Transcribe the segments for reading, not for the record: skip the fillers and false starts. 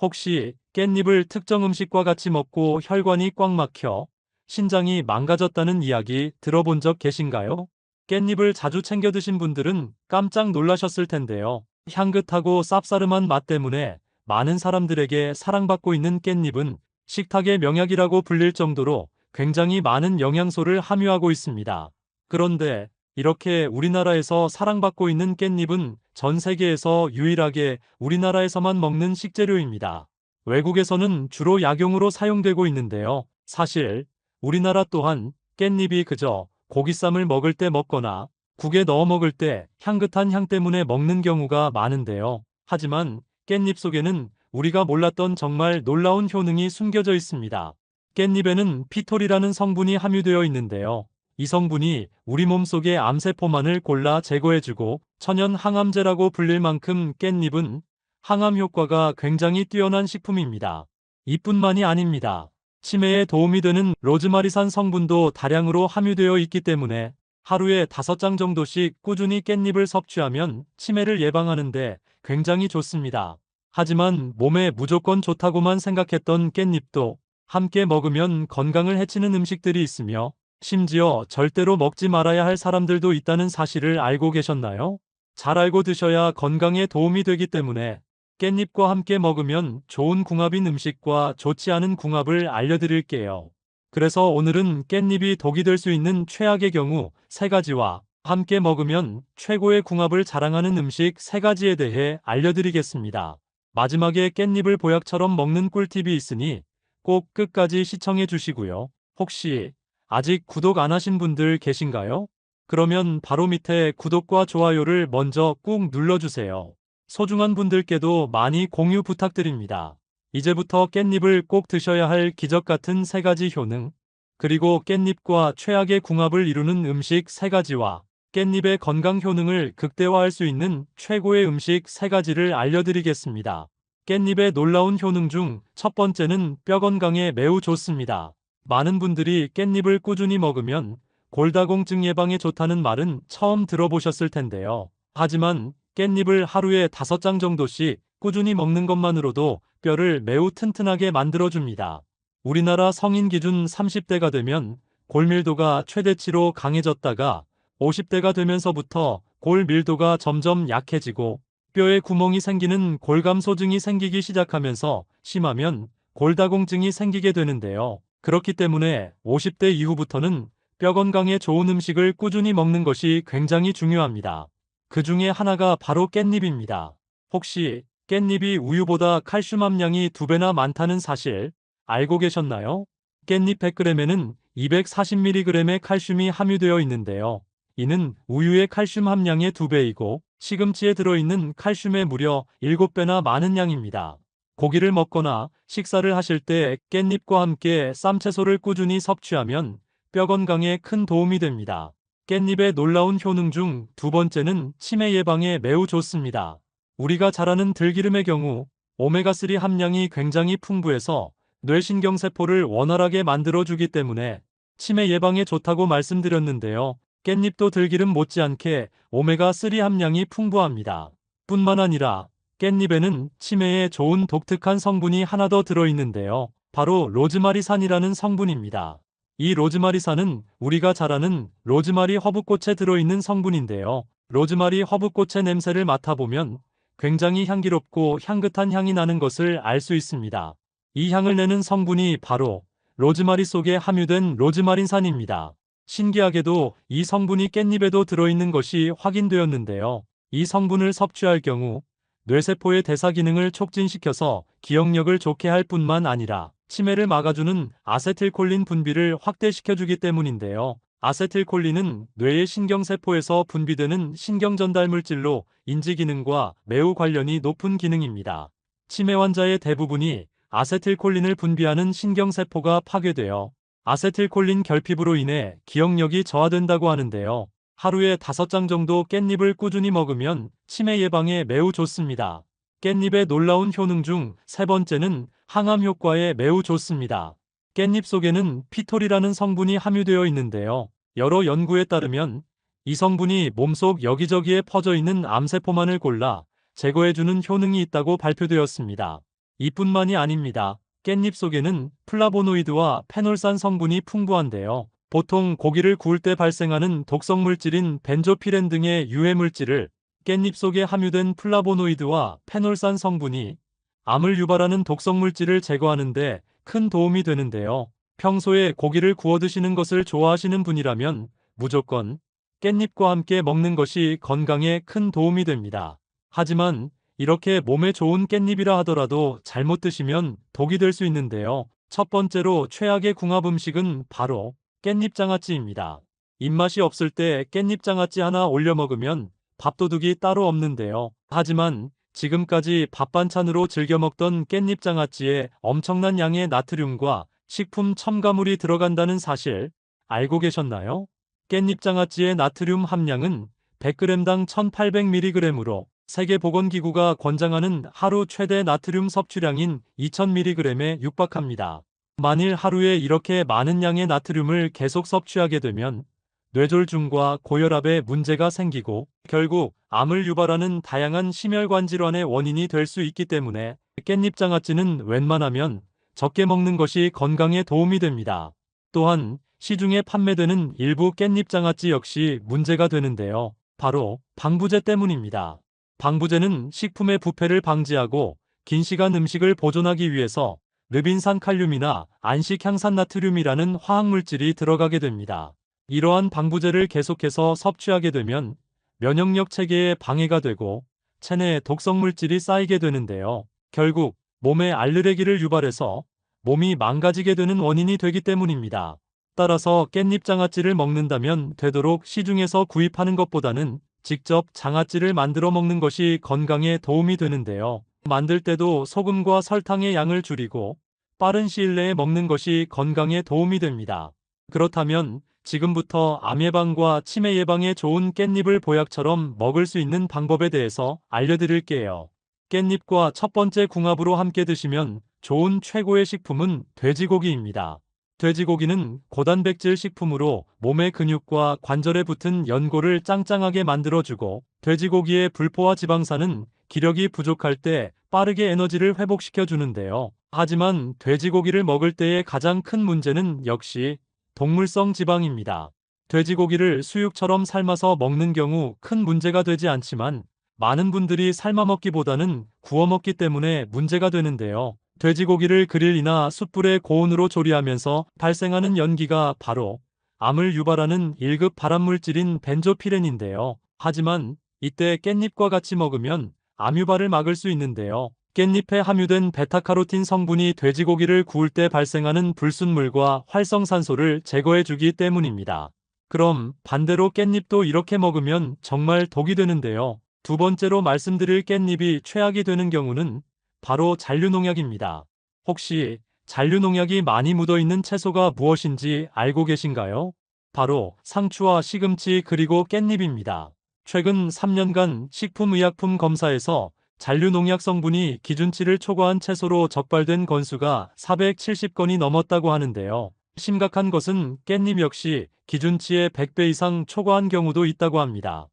혹시 깻잎을 특정 음식과 같이 먹고 혈관이 꽉 막혀 신장이 망가졌다는 이야기 들어본 적 계신가요? 깻잎을 자주 챙겨 드신 분들은 깜짝 놀라셨을 텐데요. 향긋하고 쌉싸름한 맛 때문에 많은 사람들에게 사랑받고 있는 깻잎은 식탁의 명약이라고 불릴 정도로 굉장히 많은 영양소를 함유하고 있습니다. 그런데 이렇게 우리나라에서 사랑받고 있는 깻잎은 전 세계에서 유일하게 우리나라에서만 먹는 식재료입니다. 외국에서는 주로 약용으로 사용되고 있는데요. 사실 우리나라 또한 깻잎이 그저 고기쌈을 먹을 때 먹거나 국에 넣어 먹을 때 향긋한 향 때문에 먹는 경우가 많은데요. 하지만 깻잎 속에는 우리가 몰랐던 정말 놀라운 효능이 숨겨져 있습니다. 깻잎에는 피톨이라는 성분이 함유되어 있는데요. 이 성분이 우리 몸속의 암세포만을 골라 제거해주고 천연 항암제라고 불릴 만큼 깻잎은 항암 효과가 굉장히 뛰어난 식품입니다. 이뿐만이 아닙니다. 치매에 도움이 되는 로즈마리산 성분도 다량으로 함유되어 있기 때문에 하루에 5장 정도씩 꾸준히 깻잎을 섭취하면 치매를 예방하는데 굉장히 좋습니다. 하지만 몸에 무조건 좋다고만 생각했던 깻잎도 함께 먹으면 건강을 해치는 음식들이 있으며 심지어 절대로 먹지 말아야 할 사람들도 있다는 사실을 알고 계셨나요? 잘 알고 드셔야 건강에 도움이 되기 때문에 깻잎과 함께 먹으면 좋은 궁합인 음식과 좋지 않은 궁합을 알려드릴게요. 그래서 오늘은 깻잎이 독이 될 수 있는 최악의 경우 3가지와 함께 먹으면 최고의 궁합을 자랑하는 음식 3가지에 대해 알려드리겠습니다. 마지막에 깻잎을 보약처럼 먹는 꿀팁이 있으니 꼭 끝까지 시청해 주시고요. 혹시 아직 구독 안 하신 분들 계신가요? 그러면 바로 밑에 구독과 좋아요를 먼저 꾹 눌러주세요. 소중한 분들께도 많이 공유 부탁드립니다. 이제부터 깻잎을 꼭 드셔야 할 기적 같은 3가지 효능, 그리고 깻잎과 최악의 궁합을 이루는 음식 3가지와 깻잎의 건강 효능을 극대화할 수 있는 최고의 음식 3가지를 알려드리겠습니다. 깻잎의 놀라운 효능 중 첫 번째는 뼈 건강에 매우 좋습니다. 많은 분들이 깻잎을 꾸준히 먹으면 골다공증 예방에 좋다는 말은 처음 들어보셨을 텐데요. 하지만 깻잎을 하루에 5장 정도씩 꾸준히 먹는 것만으로도 뼈를 매우 튼튼하게 만들어줍니다. 우리나라 성인 기준 30대가 되면 골밀도가 최대치로 강해졌다가 50대가 되면서부터 골 밀도가 점점 약해지고 뼈에 구멍이 생기는 골감소증이 생기기 시작하면서 심하면 골다공증이 생기게 되는데요. 그렇기 때문에 50대 이후부터는 뼈 건강에 좋은 음식을 꾸준히 먹는 것이 굉장히 중요합니다. 그 중에 하나가 바로 깻잎입니다. 혹시 깻잎이 우유보다 칼슘 함량이 2배나 많다는 사실 알고 계셨나요? 깻잎 100g에는 240mg의 칼슘이 함유되어 있는데요. 이는 우유의 칼슘 함량의 2배이고 시금치에 들어있는 칼슘의 무려 7배나 많은 양입니다. 고기를 먹거나 식사를 하실 때 깻잎과 함께 쌈채소를 꾸준히 섭취하면 뼈 건강에 큰 도움이 됩니다. 깻잎의 놀라운 효능 중 2번째는 치매 예방에 매우 좋습니다. 우리가 잘 아는 들기름의 경우 오메가3 함량이 굉장히 풍부해서 뇌신경세포를 원활하게 만들어주기 때문에 치매 예방에 좋다고 말씀드렸는데요. 깻잎도 들기름 못지않게 오메가3 함량이 풍부합니다. 뿐만 아니라 깻잎에는 치매에 좋은 독특한 성분이 하나 더 들어있는데요. 바로 로즈마리산이라는 성분입니다. 이 로즈마리산은 우리가 잘 아는 로즈마리 허브꽃에 들어있는 성분인데요. 로즈마리 허브꽃의 냄새를 맡아보면 굉장히 향기롭고 향긋한 향이 나는 것을 알 수 있습니다. 이 향을 내는 성분이 바로 로즈마리 속에 함유된 로즈마린산입니다. 신기하게도 이 성분이 깻잎에도 들어있는 것이 확인되었는데요. 이 성분을 섭취할 경우 뇌세포의 대사 기능을 촉진시켜서 기억력을 좋게 할 뿐만 아니라 치매를 막아주는 아세틸콜린 분비를 확대시켜주기 때문인데요. 아세틸콜린은 뇌의 신경세포에서 분비되는 신경전달물질로 인지기능과 매우 관련이 높은 기능입니다. 치매 환자의 대부분이 아세틸콜린을 분비하는 신경세포가 파괴되어 아세틸콜린 결핍으로 인해 기억력이 저하된다고 하는데요. 하루에 5장 정도 깻잎을 꾸준히 먹으면 치매 예방에 매우 좋습니다. 깻잎의 놀라운 효능 중 3번째는 항암 효과에 매우 좋습니다. 깻잎 속에는 피톨이라는 성분이 함유되어 있는데요. 여러 연구에 따르면 이 성분이 몸속 여기저기에 퍼져 있는 암세포만을 골라 제거해주는 효능이 있다고 발표되었습니다. 이뿐만이 아닙니다. 깻잎 속에는 플라보노이드와 페놀산 성분이 풍부한데요. 보통 고기를 구울 때 발생하는 독성 물질인 벤조피렌 등의 유해 물질을 깻잎 속에 함유된 플라보노이드와 페놀산 성분이 암을 유발하는 독성 물질을 제거하는 데 큰 도움이 되는데요. 평소에 고기를 구워 드시는 것을 좋아하시는 분이라면 무조건 깻잎과 함께 먹는 것이 건강에 큰 도움이 됩니다. 하지만 이렇게 몸에 좋은 깻잎이라 하더라도 잘못 드시면 독이 될 수 있는데요. 첫 번째로 최악의 궁합 음식은 바로 깻잎장아찌입니다. 입맛이 없을 때 깻잎장아찌 하나 올려 먹으면 밥도둑이 따로 없는데요. 하지만 지금까지 밥 반찬으로 즐겨 먹던 깻잎장아찌에 엄청난 양의 나트륨과 식품 첨가물이 들어간다는 사실 알고 계셨나요? 깻잎장아찌의 나트륨 함량은 100g당 1800mg으로 세계보건기구가 권장하는 하루 최대 나트륨 섭취량인 2000mg에 육박합니다. 만일 하루에 이렇게 많은 양의 나트륨을 계속 섭취하게 되면 뇌졸중과 고혈압에 문제가 생기고 결국 암을 유발하는 다양한 심혈관 질환의 원인이 될 수 있기 때문에 깻잎장아찌는 웬만하면 적게 먹는 것이 건강에 도움이 됩니다. 또한 시중에 판매되는 일부 깻잎장아찌 역시 문제가 되는데요. 바로 방부제 때문입니다. 방부제는 식품의 부패를 방지하고 긴 시간 음식을 보존하기 위해서 르빈산 칼륨이나 안식 향산나트륨이라는 화학물질이 들어가게 됩니다. 이러한 방부제를 계속해서 섭취하게 되면 면역력 체계에 방해가 되고 체내에 독성물질이 쌓이게 되는데요. 결국 몸에 알레르기를 유발해서 몸이 망가지게 되는 원인이 되기 때문입니다. 따라서 깻잎 장아찌를 먹는다면 되도록 시중에서 구입하는 것보다는 직접 장아찌를 만들어 먹는 것이 건강에 도움이 되는데요. 만들 때도 소금과 설탕의 양을 줄이고 빠른 시일 내에 먹는 것이 건강에 도움이 됩니다. 그렇다면 지금부터 암 예방과 치매 예방에 좋은 깻잎을 보약처럼 먹을 수 있는 방법에 대해서 알려드릴게요. 깻잎과 첫 번째 궁합으로 함께 드시면 좋은 최고의 식품은 돼지고기입니다. 돼지고기는 고단백질 식품으로 몸의 근육과 관절에 붙은 연골을 짱짱하게 만들어주고 돼지고기의 불포화 지방산은 기력이 부족할 때 빠르게 에너지를 회복시켜 주는데요. 하지만 돼지고기를 먹을 때의 가장 큰 문제는 역시 동물성 지방입니다. 돼지고기를 수육처럼 삶아서 먹는 경우 큰 문제가 되지 않지만 많은 분들이 삶아 먹기보다는 구워 먹기 때문에 문제가 되는데요. 돼지고기를 그릴이나 숯불에 고온으로 조리하면서 발생하는 연기가 바로 암을 유발하는 1급 발암물질인 벤조피렌인데요. 하지만 이때 깻잎과 같이 먹으면 암 유발을 막을 수 있는데요. 깻잎에 함유된 베타카로틴 성분이 돼지고기를 구울 때 발생하는 불순물과 활성산소를 제거해 주기 때문입니다. 그럼 반대로 깻잎도 이렇게 먹으면 정말 독이 되는데요. 두 번째로 말씀드릴 깻잎이 최악이 되는 경우는 바로 잔류농약입니다. 혹시 잔류농약이 많이 묻어있는 채소가 무엇인지 알고 계신가요? 바로 상추와 시금치 그리고 깻잎입니다. 최근 3년간 식품의약품 검사에서 잔류농약 성분이 기준치를 초과한 채소로 적발된 건수가 470건이 넘었다고 하는데요. 심각한 것은 깻잎 역시 기준치의 100배 이상 초과한 경우도 있다고 합니다.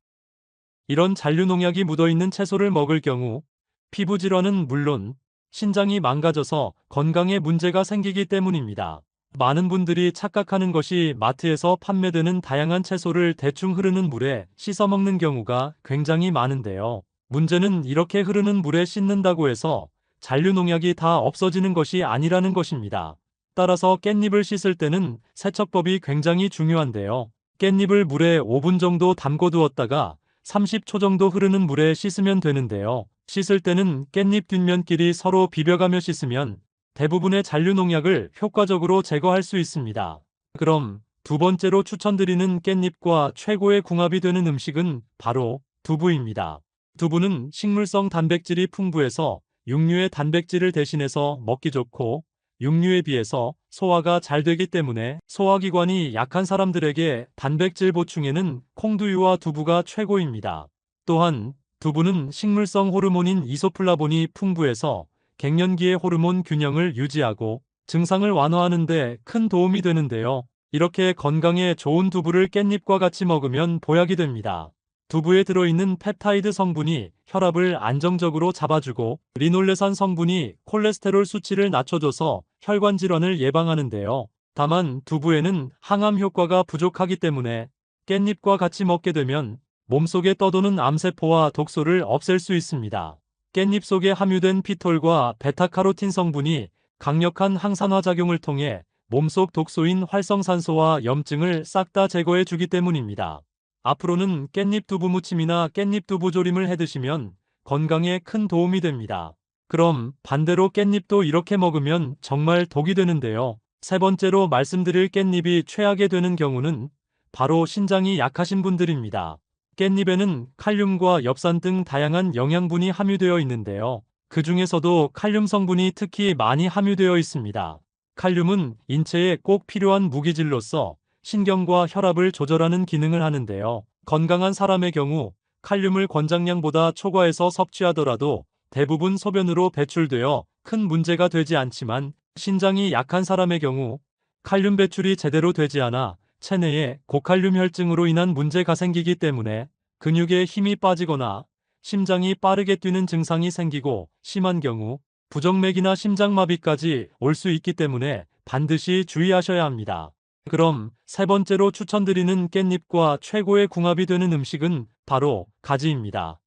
이런 잔류농약이 묻어있는 채소를 먹을 경우 피부 질환은 물론 신장이 망가져서 건강에 문제가 생기기 때문입니다. 많은 분들이 착각하는 것이 마트에서 판매되는 다양한 채소를 대충 흐르는 물에 씻어 먹는 경우가 굉장히 많은데요. 문제는 이렇게 흐르는 물에 씻는다고 해서 잔류농약이 다 없어지는 것이 아니라는 것입니다. 따라서 깻잎을 씻을 때는 세척법이 굉장히 중요한데요. 깻잎을 물에 5분 정도 담궈 두었다가 30초 정도 흐르는 물에 씻으면 되는데요. 씻을 때는 깻잎 뒷면끼리 서로 비벼가며 씻으면 대부분의 잔류농약을 효과적으로 제거할 수 있습니다. 그럼 두 번째로 추천드리는 깻잎과 최고의 궁합이 되는 음식은 바로 두부입니다. 두부는 식물성 단백질이 풍부해서 육류의 단백질을 대신해서 먹기 좋고 육류에 비해서 소화가 잘 되기 때문에 소화기관이 약한 사람들에게 단백질 보충에는 콩두유와 두부가 최고입니다. 또한 두부는 식물성 호르몬인 이소플라본이 풍부해서 갱년기의 호르몬 균형을 유지하고 증상을 완화하는 데 큰 도움이 되는데요. 이렇게 건강에 좋은 두부를 깻잎과 같이 먹으면 보약이 됩니다. 두부에 들어있는 펩타이드 성분이 혈압을 안정적으로 잡아주고 리놀레산 성분이 콜레스테롤 수치를 낮춰줘서 혈관 질환을 예방하는데요. 다만 두부에는 항암 효과가 부족하기 때문에 깻잎과 같이 먹게 되면 몸속에 떠도는 암세포와 독소를 없앨 수 있습니다. 깻잎 속에 함유된 피톨과 베타카로틴 성분이 강력한 항산화 작용을 통해 몸속 독소인 활성산소와 염증을 싹 다 제거해 주기 때문입니다. 앞으로는 깻잎 두부 무침이나 깻잎 두부 조림을 해 드시면 건강에 큰 도움이 됩니다. 그럼 반대로 깻잎도 이렇게 먹으면 정말 독이 되는데요. 세 번째로 말씀드릴 깻잎이 최악이 되는 경우는 바로 신장이 약하신 분들입니다. 깻잎에는 칼륨과 엽산 등 다양한 영양분이 함유되어 있는데요. 그 중에서도 칼륨 성분이 특히 많이 함유되어 있습니다. 칼륨은 인체에 꼭 필요한 무기질로서 신경과 혈압을 조절하는 기능을 하는데요. 건강한 사람의 경우 칼륨을 권장량보다 초과해서 섭취하더라도 대부분 소변으로 배출되어 큰 문제가 되지 않지만 신장이 약한 사람의 경우 칼륨 배출이 제대로 되지 않아 체내에 고칼륨 혈증으로 인한 문제가 생기기 때문에 근육에 힘이 빠지거나 심장이 빠르게 뛰는 증상이 생기고 심한 경우 부정맥이나 심장마비까지 올 수 있기 때문에 반드시 주의하셔야 합니다. 그럼 세 번째로 추천드리는 깻잎과 최고의 궁합이 되는 음식은 바로 가지입니다.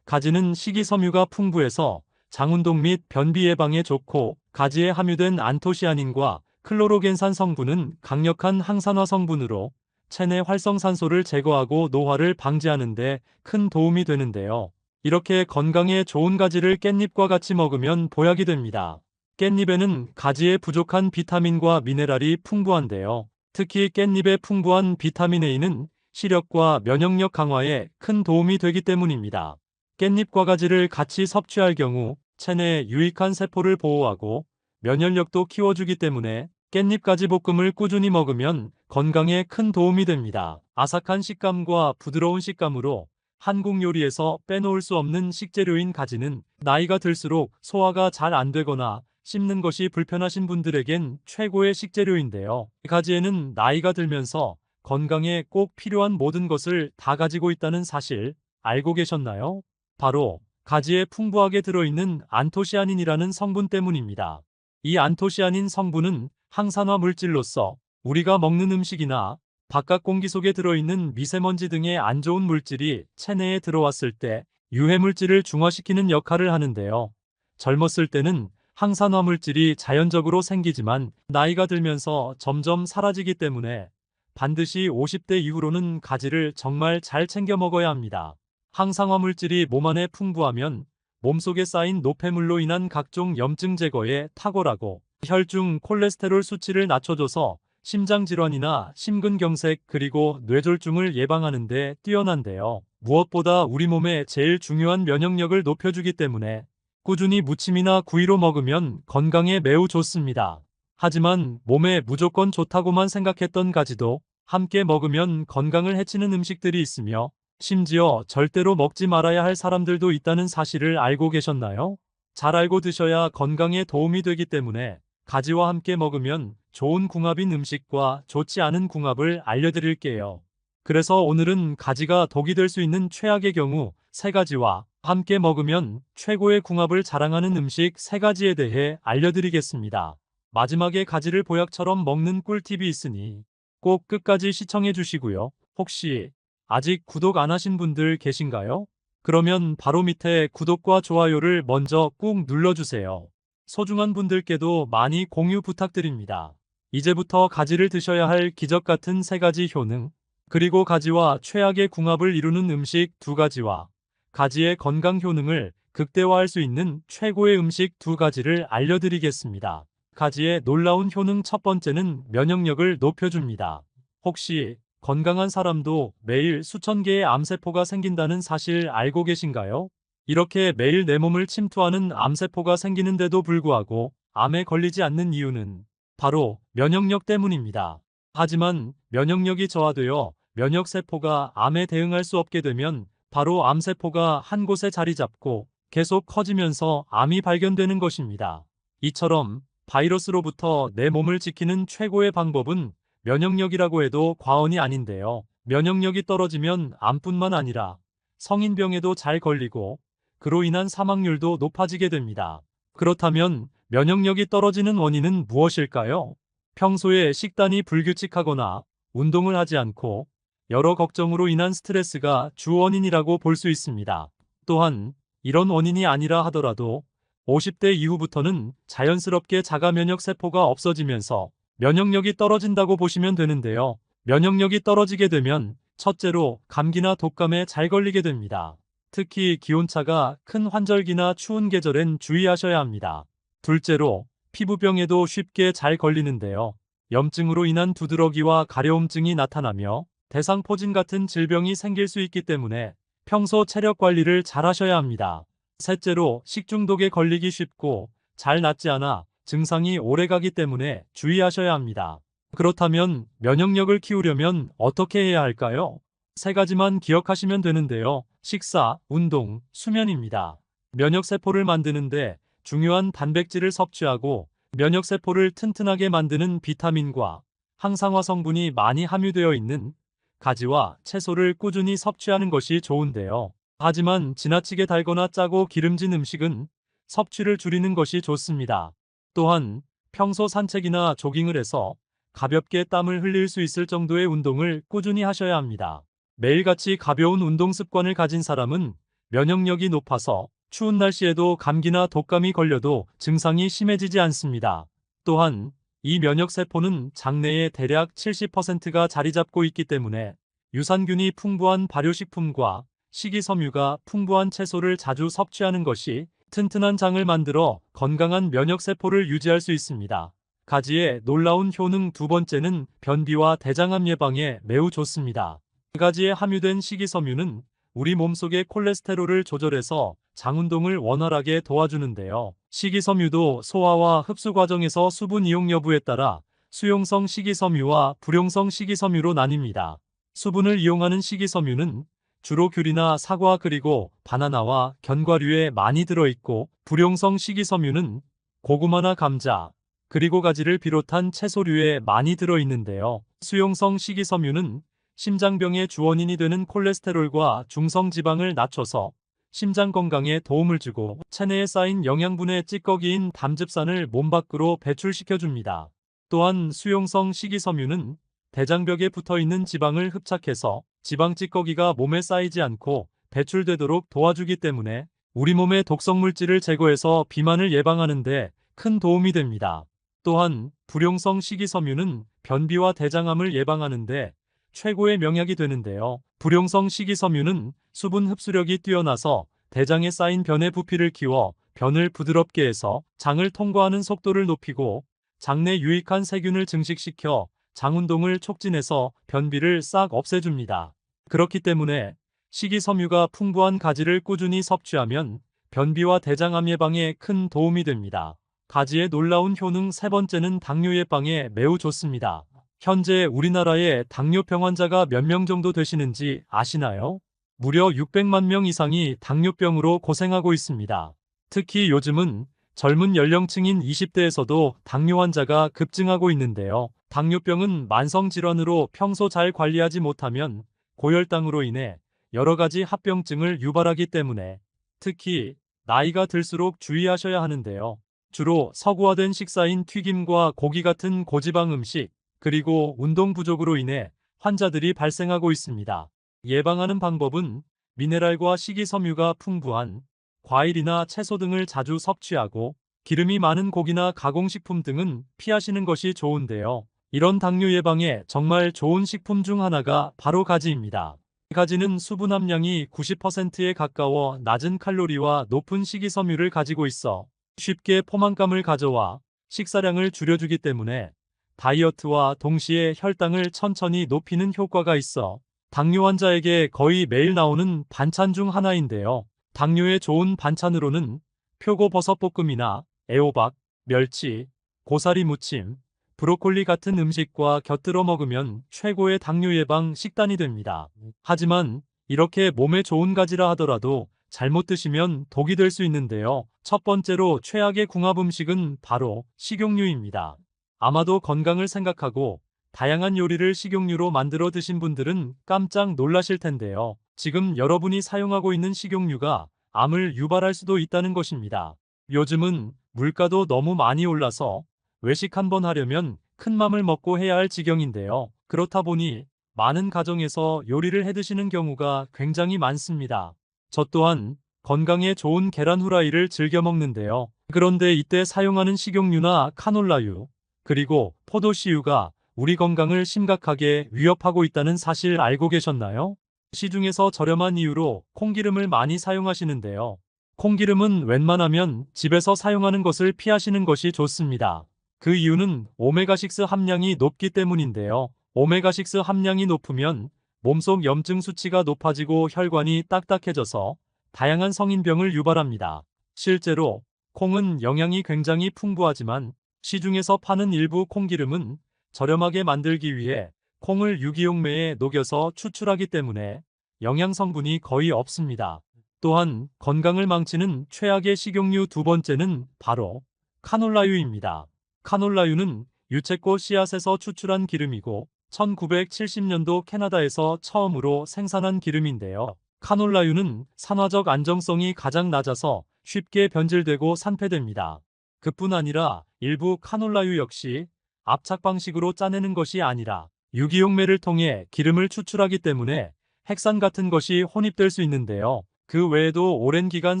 가지는 식이섬유가 풍부해서 장운동 및 변비 예방에 좋고 가지에 함유된 안토시아닌과 클로로겐산 성분은 강력한 항산화 성분으로 체내 활성산소를 제거하고 노화를 방지하는 데 큰 도움이 되는데요. 이렇게 건강에 좋은 가지를 깻잎과 같이 먹으면 보약이 됩니다. 깻잎에는 가지에 부족한 비타민과 미네랄이 풍부한데요. 특히 깻잎의 풍부한 비타민 A는 시력과 면역력 강화에 큰 도움이 되기 때문입니다. 깻잎과 가지를 같이 섭취할 경우 체내에 유익한 세포를 보호하고 면역력도 키워주기 때문에 깻잎가지 볶음을 꾸준히 먹으면 건강에 큰 도움이 됩니다. 아삭한 식감과 부드러운 식감으로 한국 요리에서 빼놓을 수 없는 식재료인 가지는 나이가 들수록 소화가 잘 안 되거나 씹는 것이 불편하신 분들에겐 최고의 식재료인데요. 가지에는 나이가 들면서 건강에 꼭 필요한 모든 것을 다 가지고 있다는 사실 알고 계셨나요? 바로 가지에 풍부하게 들어있는 안토시아닌이라는 성분 때문입니다. 이 안토시아닌 성분은 항산화 물질로서 우리가 먹는 음식이나 바깥 공기 속에 들어있는 미세먼지 등의 안 좋은 물질이 체내에 들어왔을 때 유해물질을 중화시키는 역할을 하는데요. 젊었을 때는 항산화 물질이 자연적으로 생기지만 나이가 들면서 점점 사라지기 때문에 반드시 50대 이후로는 가지를 정말 잘 챙겨 먹어야 합니다. 항산화 물질이 몸 안에 풍부하면 몸속에 쌓인 노폐물로 인한 각종 염증 제거에 탁월하고 혈중 콜레스테롤 수치를 낮춰줘서 심장질환이나 심근경색 그리고 뇌졸중을 예방하는 데 뛰어난데요. 무엇보다 우리 몸의 제일 중요한 면역력을 높여주기 때문에 꾸준히 무침이나 구이로 먹으면 건강에 매우 좋습니다. 하지만 몸에 무조건 좋다고만 생각했던 가지도 함께 먹으면 건강을 해치는 음식들이 있으며 심지어 절대로 먹지 말아야 할 사람들도 있다는 사실을 알고 계셨나요? 잘 알고 드셔야 건강에 도움이 되기 때문에 가지와 함께 먹으면 좋은 궁합인 음식과 좋지 않은 궁합을 알려드릴게요. 그래서 오늘은 가지가 독이 될 수 있는 최악의 경우 세 가지와 함께 먹으면 최고의 궁합을 자랑하는 음식 세 가지에 대해 알려드리겠습니다. 마지막에 가지를 보약처럼 먹는 꿀팁이 있으니 꼭 끝까지 시청해 주시고요. 혹시 아직 구독 안 하신 분들 계신가요? 그러면 바로 밑에 구독과 좋아요를 먼저 꾹 눌러주세요. 소중한 분들께도 많이 공유 부탁드립니다. 이제부터 가지를 드셔야 할 기적 같은 세 가지 효능, 그리고 가지와 최악의 궁합을 이루는 음식 두 가지와 가지의 건강 효능을 극대화할 수 있는 최고의 음식 두 가지를 알려드리겠습니다. 가지의 놀라운 효능 첫 번째는 면역력을 높여줍니다. 혹시 건강한 사람도 매일 수천 개의 암세포가 생긴다는 사실 알고 계신가요? 이렇게 매일 내 몸을 침투하는 암세포가 생기는데도 불구하고 암에 걸리지 않는 이유는 바로 면역력 때문입니다. 하지만 면역력이 저하되어 면역세포가 암에 대응할 수 없게 되면 바로 암세포가 한 곳에 자리 잡고 계속 커지면서 암이 발견되는 것입니다. 이처럼 바이러스로부터 내 몸을 지키는 최고의 방법은 면역력이라고 해도 과언이 아닌데요. 면역력이 떨어지면 암뿐만 아니라 성인병에도 잘 걸리고 그로 인한 사망률도 높아지게 됩니다. 그렇다면 면역력이 떨어지는 원인은 무엇일까요? 평소에 식단이 불규칙하거나 운동을 하지 않고 여러 걱정으로 인한 스트레스가 주 원인이라고 볼 수 있습니다. 또한 이런 원인이 아니라 하더라도 50대 이후부터는 자연스럽게 자가 면역 세포가 없어지면서 면역력이 떨어진다고 보시면 되는데요. 면역력이 떨어지게 되면 첫째로 감기나 독감에 잘 걸리게 됩니다. 특히 기온차가 큰 환절기나 추운 계절엔 주의하셔야 합니다. 둘째로 피부병에도 쉽게 잘 걸리는데요. 염증으로 인한 두드러기와 가려움증이 나타나며 대상포진 같은 질병이 생길 수 있기 때문에 평소 체력 관리를 잘 하셔야 합니다. 셋째로 식중독에 걸리기 쉽고 잘 낫지 않아 증상이 오래가기 때문에 주의하셔야 합니다. 그렇다면 면역력을 키우려면 어떻게 해야 할까요? 세 가지만 기억하시면 되는데요. 식사, 운동, 수면입니다. 면역세포를 만드는데 중요한 단백질을 섭취하고 면역세포를 튼튼하게 만드는 비타민과 항산화 성분이 많이 함유되어 있는 가지와 채소를 꾸준히 섭취하는 것이 좋은데요. 하지만 지나치게 달거나 짜고 기름진 음식은 섭취를 줄이는 것이 좋습니다. 또한 평소 산책이나 조깅을 해서 가볍게 땀을 흘릴 수 있을 정도의 운동을 꾸준히 하셔야 합니다. 매일같이 가벼운 운동 습관을 가진 사람은 면역력이 높아서 추운 날씨에도 감기나 독감이 걸려도 증상이 심해지지 않습니다. 또한 이 면역세포는 장내의 대략 70%가 자리 잡고 있기 때문에 유산균이 풍부한 발효식품과 식이섬유가 풍부한 채소를 자주 섭취하는 것이 튼튼한 장을 만들어 건강한 면역세포를 유지할 수 있습니다. 가지의 놀라운 효능 두 번째는 변비와 대장암 예방에 매우 좋습니다. 가지에 함유된 식이섬유는 우리 몸속의 콜레스테롤을 조절해서 장 운동을 원활하게 도와주는데요. 식이섬유도 소화와 흡수 과정에서 수분 이용 여부에 따라 수용성 식이섬유와 불용성 식이섬유로 나뉩니다. 수분을 이용하는 식이섬유는 주로 귤이나 사과 그리고 바나나와 견과류에 많이 들어있고 불용성 식이섬유는 고구마나 감자 그리고 가지를 비롯한 채소류에 많이 들어있는데요. 수용성 식이섬유는 심장병의 주원인이 되는 콜레스테롤과 중성지방을 낮춰서 심장 건강에 도움을 주고 체내에 쌓인 영양분의 찌꺼기인 담즙산을 몸 밖으로 배출시켜줍니다. 또한 수용성 식이섬유는 대장벽에 붙어있는 지방을 흡착해서 지방 찌꺼기가 몸에 쌓이지 않고 배출되도록 도와주기 때문에 우리 몸의 독성물질을 제거해서 비만을 예방하는 데 큰 도움이 됩니다. 또한 불용성 식이섬유는 변비와 대장암을 예방하는 데 최고의 명약이 되는데요. 불용성 식이섬유는 수분 흡수력이 뛰어나서 대장에 쌓인 변의 부피를 키워 변을 부드럽게 해서 장을 통과하는 속도를 높이고 장내 유익한 세균을 증식시켜 장 운동을 촉진해서 변비를 싹 없애줍니다. 그렇기 때문에 식이섬유가 풍부한 가지를 꾸준히 섭취하면 변비와 대장암 예방에 큰 도움이 됩니다. 가지의 놀라운 효능 세 번째는 당뇨 예방에 매우 좋습니다. 현재 우리나라에 당뇨병 환자가 몇 명 정도 되시는지 아시나요? 무려 600만 명 이상이 당뇨병으로 고생하고 있습니다. 특히 요즘은 젊은 연령층인 20대에서도 당뇨 환자가 급증하고 있는데요. 당뇨병은 만성질환으로 평소 잘 관리하지 못하면 고혈당으로 인해 여러 가지 합병증을 유발하기 때문에 특히 나이가 들수록 주의하셔야 하는데요. 주로 서구화된 식사인 튀김과 고기 같은 고지방 음식, 그리고 운동 부족으로 인해 환자들이 발생하고 있습니다. 예방하는 방법은 미네랄과 식이섬유가 풍부한 과일이나 채소 등을 자주 섭취하고 기름이 많은 고기나 가공식품 등은 피하시는 것이 좋은데요. 이런 당뇨 예방에 정말 좋은 식품 중 하나가 바로 가지입니다. 가지는 수분 함량이 90%에 가까워 낮은 칼로리와 높은 식이섬유를 가지고 있어 쉽게 포만감을 가져와 식사량을 줄여주기 때문에 다이어트와 동시에 혈당을 천천히 높이는 효과가 있어 당뇨 환자에게 거의 매일 나오는 반찬 중 하나인데요. 당뇨에 좋은 반찬으로는 표고버섯볶음이나 애호박, 멸치, 고사리 무침, 브로콜리 같은 음식과 곁들여 먹으면 최고의 당뇨 예방 식단이 됩니다. 하지만 이렇게 몸에 좋은 가지라 하더라도 잘못 드시면 독이 될 수 있는데요. 첫 번째로 최악의 궁합 음식은 바로 식용유입니다. 아마도 건강을 생각하고 다양한 요리를 식용유로 만들어 드신 분들은 깜짝 놀라실 텐데요. 지금 여러분이 사용하고 있는 식용유가 암을 유발할 수도 있다는 것입니다. 요즘은 물가도 너무 많이 올라서 외식 한번 하려면 큰 맘을 먹고 해야 할 지경인데요. 그렇다 보니 많은 가정에서 요리를 해 드시는 경우가 굉장히 많습니다. 저 또한 건강에 좋은 계란 후라이를 즐겨 먹는데요. 그런데 이때 사용하는 식용유나 카놀라유, 그리고 포도씨유가 우리 건강을 심각하게 위협하고 있다는 사실 알고 계셨나요? 시중에서 저렴한 이유로 콩기름을 많이 사용하시는데요. 콩기름은 웬만하면 집에서 사용하는 것을 피하시는 것이 좋습니다. 그 이유는 오메가6 함량이 높기 때문인데요. 오메가6 함량이 높으면 몸속 염증 수치가 높아지고 혈관이 딱딱해져서 다양한 성인병을 유발합니다. 실제로 콩은 영양이 굉장히 풍부하지만 시중에서 파는 일부 콩기름은 저렴하게 만들기 위해 콩을 유기용매에 녹여서 추출하기 때문에 영양 성분이 거의 없습니다. 또한 건강을 망치는 최악의 식용유 두 번째는 바로 카놀라유입니다. 카놀라유는 유채꽃 씨앗에서 추출한 기름이고 1970년도 캐나다에서 처음으로 생산한 기름인데요. 카놀라유는 산화적 안정성이 가장 낮아서 쉽게 변질되고 산패됩니다. 그뿐 아니라 일부 카놀라유 역시 압착 방식으로 짜내는 것이 아니라 유기용매를 통해 기름을 추출하기 때문에 핵산 같은 것이 혼입될 수 있는데요. 그 외에도 오랜 기간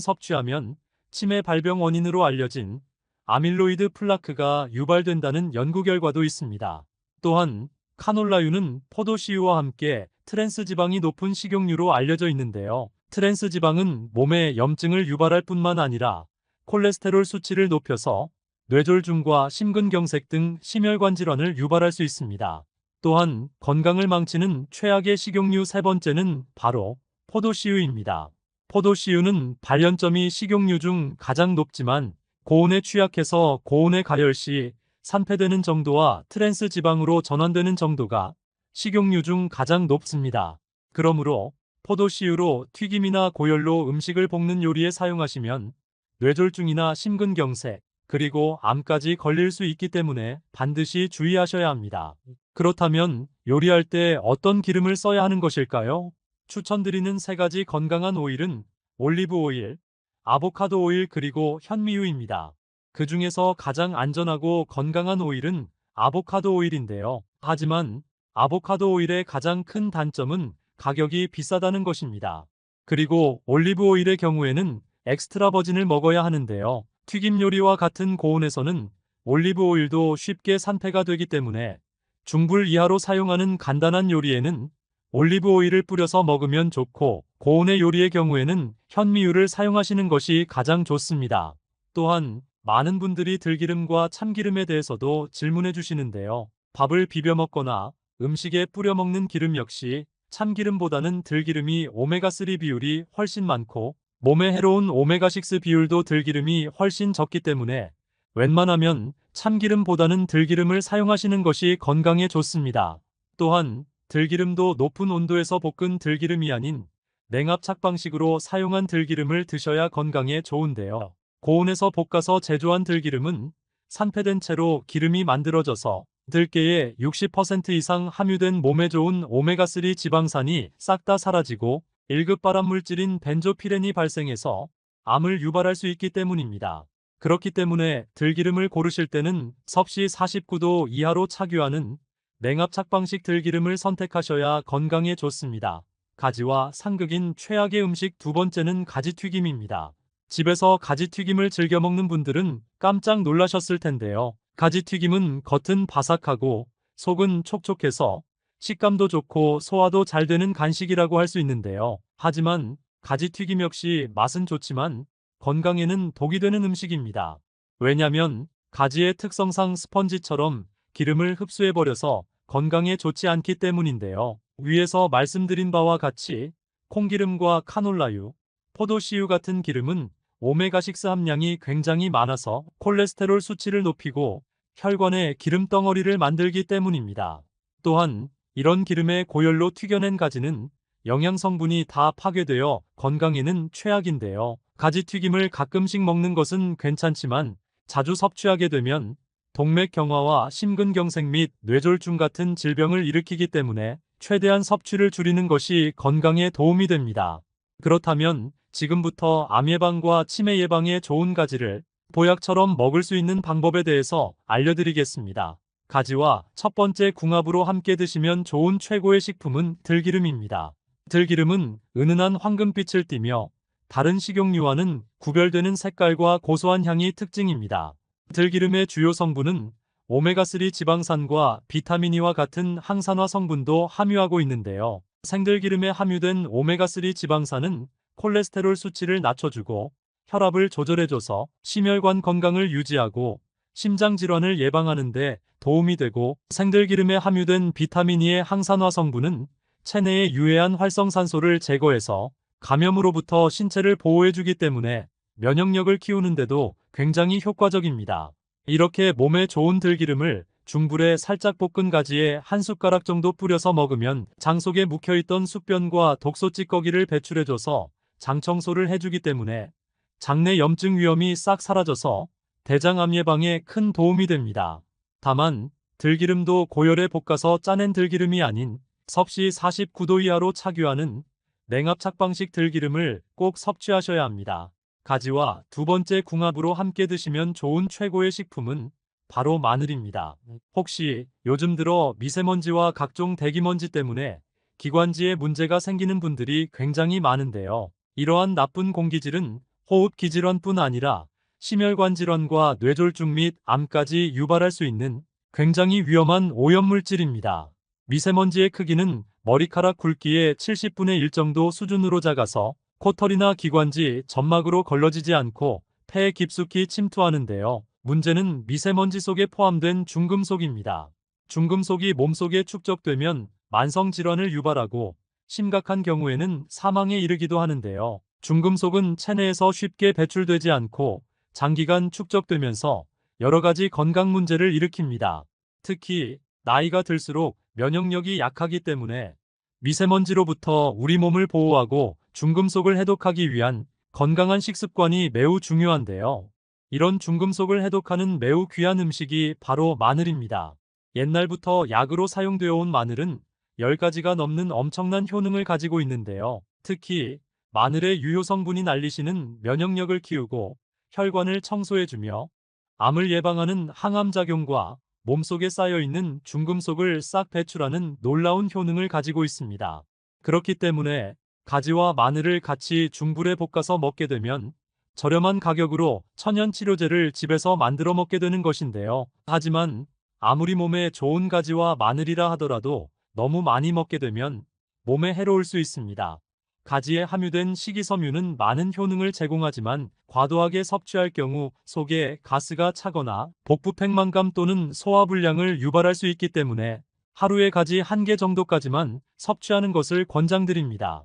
섭취하면 치매 발병 원인으로 알려진 아밀로이드 플라크가 유발된다는 연구 결과도 있습니다. 또한 카놀라유는 포도씨유와 함께 트랜스 지방이 높은 식용유로 알려져 있는데요. 트랜스 지방은 몸에 염증을 유발할 뿐만 아니라 콜레스테롤 수치를 높여서 뇌졸중과 심근경색 등 심혈관 질환을 유발할 수 있습니다. 또한 건강을 망치는 최악의 식용유 세 번째는 바로 포도씨유입니다. 포도씨유는 발연점이 식용유 중 가장 높지만 고온에 취약해서 고온에 가열 시 산패되는 정도와 트랜스 지방으로 전환되는 정도가 식용유 중 가장 높습니다. 그러므로 포도씨유로 튀김이나 고열로 음식을 볶는 요리에 사용하시면 뇌졸중이나 심근경색, 그리고 암까지 걸릴 수 있기 때문에 반드시 주의하셔야 합니다. 그렇다면 요리할 때 어떤 기름을 써야 하는 것일까요? 추천드리는 세 가지 건강한 오일은 올리브 오일, 아보카도 오일 그리고 현미유입니다. 그 중에서 가장 안전하고 건강한 오일은 아보카도 오일인데요. 하지만 아보카도 오일의 가장 큰 단점은 가격이 비싸다는 것입니다. 그리고 올리브 오일의 경우에는 엑스트라 버진을 먹어야 하는데요. 튀김 요리와 같은 고온에서는 올리브 오일도 쉽게 산패가 되기 때문에 중불 이하로 사용하는 간단한 요리에는 올리브 오일을 뿌려서 먹으면 좋고 고온의 요리의 경우에는 현미유를 사용하시는 것이 가장 좋습니다. 또한 많은 분들이 들기름과 참기름에 대해서도 질문해 주시는데요. 밥을 비벼 먹거나 음식에 뿌려 먹는 기름 역시 참기름보다는 들기름이 오메가3 비율이 훨씬 많고 몸에 해로운 오메가6 비율도 들기름이 훨씬 적기 때문에 웬만하면 참기름보다는 들기름을 사용하시는 것이 건강에 좋습니다. 또한 들기름도 높은 온도에서 볶은 들기름이 아닌 냉압착 방식으로 사용한 들기름을 드셔야 건강에 좋은데요. 고온에서 볶아서 제조한 들기름은 산패된 채로 기름이 만들어져서 들깨의 60% 이상 함유된 몸에 좋은 오메가3 지방산이 싹 다 사라지고 1급 발암물질인 벤조피렌이 발생해서 암을 유발할 수 있기 때문입니다. 그렇기 때문에 들기름을 고르실 때는 섭씨 49도 이하로 착유하는 냉압착 방식 들기름을 선택하셔야 건강에 좋습니다. 가지와 상극인 최악의 음식 두 번째는 가지튀김입니다. 집에서 가지튀김을 즐겨 먹는 분들은 깜짝 놀라셨을 텐데요. 가지튀김은 겉은 바삭하고 속은 촉촉해서 식감도 좋고 소화도 잘 되는 간식이라고 할 수 있는데요. 하지만 가지튀김 역시 맛은 좋지만 건강에는 독이 되는 음식입니다. 왜냐면 가지의 특성상 스펀지처럼 기름을 흡수해버려서 건강에 좋지 않기 때문인데요. 위에서 말씀드린 바와 같이 콩기름과 카놀라유, 포도씨유 같은 기름은 오메가6 함량이 굉장히 많아서 콜레스테롤 수치를 높이고 혈관에 기름 덩어리를 만들기 때문입니다. 또한 이런 기름의 고열로 튀겨낸 가지는 영양 성분이 다 파괴되어 건강에는 최악인데요. 가지튀김을 가끔씩 먹는 것은 괜찮지만 자주 섭취하게 되면 동맥경화와 심근경색 및 뇌졸중 같은 질병을 일으키기 때문에 최대한 섭취를 줄이는 것이 건강에 도움이 됩니다. 그렇다면 지금부터 암 예방과 치매 예방에 좋은 가지를 보약처럼 먹을 수 있는 방법에 대해서 알려드리겠습니다. 가지와 첫 번째 궁합으로 함께 드시면 좋은 최고의 식품은 들기름입니다. 들기름은 은은한 황금빛을 띠며 다른 식용유와는 구별되는 색깔과 고소한 향이 특징입니다. 들기름의 주요 성분은 오메가3 지방산과 비타민 E와 같은 항산화 성분도 함유하고 있는데요. 생들기름에 함유된 오메가3 지방산은 콜레스테롤 수치를 낮춰주고 혈압을 조절해줘서 심혈관 건강을 유지하고 심장 질환을 예방하는 데 도움이 되고, 생들기름에 함유된 비타민 E의 항산화 성분은 체내의 유해한 활성산소를 제거해서 감염으로부터 신체를 보호해주기 때문에 면역력을 키우는데도 굉장히 효과적입니다. 이렇게 몸에 좋은 들기름을 중불에 살짝 볶은 가지에 한 숟가락 정도 뿌려서 먹으면 장 속에 묵혀있던 숙변과 독소 찌꺼기를 배출해줘서 장 청소를 해주기 때문에 장내 염증 위험이 싹 사라져서 대장암 예방에 큰 도움이 됩니다. 다만 들기름도 고열에 볶아서 짜낸 들기름이 아닌 섭씨 49도 이하로 착유하는 냉압 착방식 들기름을 꼭 섭취하셔야 합니다. 가지와 두 번째 궁합으로 함께 드시면 좋은 최고의 식품은 바로 마늘입니다. 혹시 요즘 들어 미세먼지와 각종 대기먼지 때문에 기관지에 문제가 생기는 분들이 굉장히 많은데요. 이러한 나쁜 공기질은 호흡 기질환뿐 아니라 심혈관 질환과 뇌졸중 및 암까지 유발할 수 있는 굉장히 위험한 오염물질입니다. 미세먼지의 크기는 머리카락 굵기의 70분의 1 정도 수준으로 작아서 코털이나 기관지, 점막으로 걸러지지 않고 폐에 깊숙이 침투하는데요. 문제는 미세먼지 속에 포함된 중금속입니다. 중금속이 몸속에 축적되면 만성질환을 유발하고 심각한 경우에는 사망에 이르기도 하는데요. 중금속은 체내에서 쉽게 배출되지 않고 장기간 축적되면서 여러 가지 건강 문제를 일으킵니다. 특히 나이가 들수록 면역력이 약하기 때문에 미세먼지로부터 우리 몸을 보호하고 중금속을 해독하기 위한 건강한 식습관이 매우 중요한데요. 이런 중금속을 해독하는 매우 귀한 음식이 바로 마늘입니다. 옛날부터 약으로 사용되어 온 마늘은 10가지가 넘는 엄청난 효능을 가지고 있는데요. 특히 마늘의 유효 성분인 알리신은 면역력을 키우고 혈관을 청소해주며 암을 예방하는 항암작용과 몸속에 쌓여있는 중금속을 싹 배출하는 놀라운 효능을 가지고 있습니다. 그렇기 때문에 가지와 마늘을 같이 중불에 볶아서 먹게 되면 저렴한 가격으로 천연 치료제를 집에서 만들어 먹게 되는 것인데요. 하지만 아무리 몸에 좋은 가지와 마늘이라 하더라도 너무 많이 먹게 되면 몸에 해로울 수 있습니다. 가지에 함유된 식이섬유는 많은 효능을 제공하지만 과도하게 섭취할 경우 속에 가스가 차거나 복부 팽만감 또는 소화불량을 유발할 수 있기 때문에 하루에 가지 1개 정도까지만 섭취하는 것을 권장드립니다.